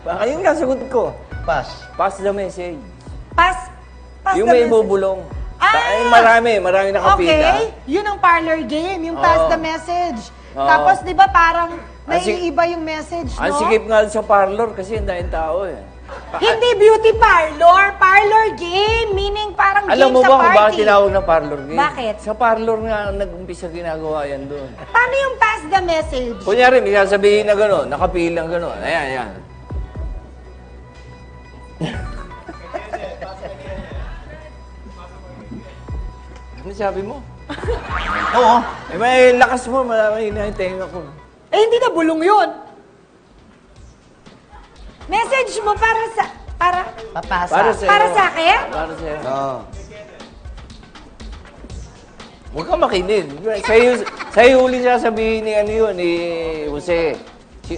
Baka yun nga, sagot ko. Pass. Pass the message. Pass Yung the may message. bubulong. Ah! Marami nakapita. Okay, yun ang parlor game, yung pass the message. Tapos, di ba, parang naiiba yung message, no? Ang sikip nga sa parlor kasi ang daming tao eh. Hindi beauty parlor, parlor game, meaning parang Alam game mo sa ba kung party. bakit tinawag na parlor game? Bakit? Sa parlor nga nag-umpisa ginagawa yan doon. Paano yung pass the message? Kunyari, may sasabihin na gano'n, nakapilang gano'n. Ayan, ayan. Ano sabi mo? Oo. Eh, may lakas mo, malaki na yung tenga ko. Eh, hindi na bulong yun. Message mo para sa... Papasa. Para sa akin? Para sa'yo. Oo. Huwag kang makinig. Sa'yo uli sasabihin ni ano yun, ni Jose.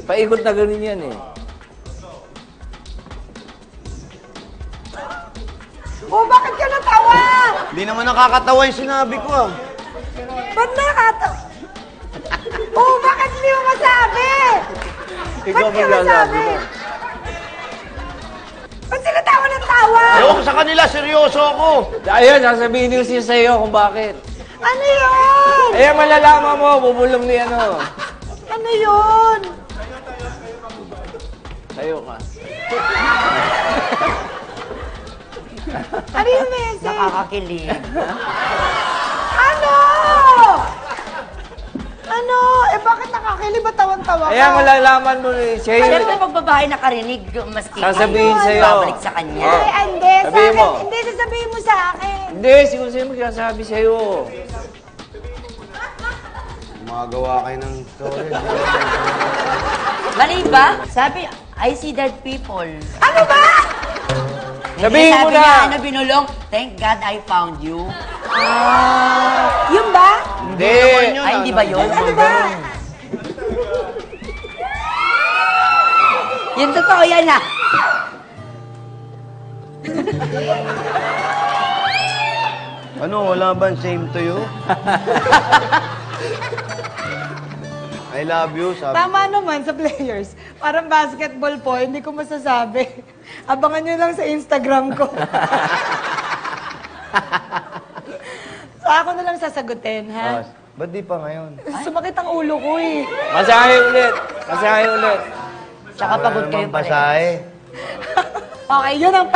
Paikot na ganun yan eh. Oh, bakit ka natawa? Hindi naman nakakatawa yung sinabi ko ah. Ba't nakatawa? Oh, bakit hindi mo masabi? Ikaw Ba't di mo magsasabi mo. Ba't sila tawa ng tawa? Ewan ko sa kanila, seryoso ako. Ayun, sasabihin niyo siya sa'yo kung bakit. Ano yun? Ayan, malalaman mo, bubulong ni ano. Ano yun? Sa'yo ka. Ano yung message? Nakakakilig. Ano? Ano? Eh, bakit nakakilib at tawan-tawa ka? Ayan, malalaman mo ni sa'yo. Siyempre, pag babae nakarinig, mas kikil. Sasabihin sa'yo. Babalik sa kanya. Hindi, sa Sabihin akin. mo. Hindi, sasabihin mo sa akin. Hindi, siguro sa'yo magsasabi sa'yo. Gumagawa kayo ng story. Mali ba? Sabi, I see dead people. Ano ba? Sabihin mo Sabi niya, na. ano binulong? Thank God I found you. Yun ba? Hindi. Ay, hindi ba yun? Ano ba? Yun totoo yan ah. Ano, wala ba same to you? I love you, sabi. Tama naman sa players. Parang basketball po, hindi ko masasabi. Abangan nyo lang sa Instagram ko. So ako na lang sasagutin, ha? Ba't di pa ngayon? Sumakit ang ulo ko eh. Masahe ulit. Masahe ulit. Tsaka pagod kayo Wala namang pasahe. Okay, yun ang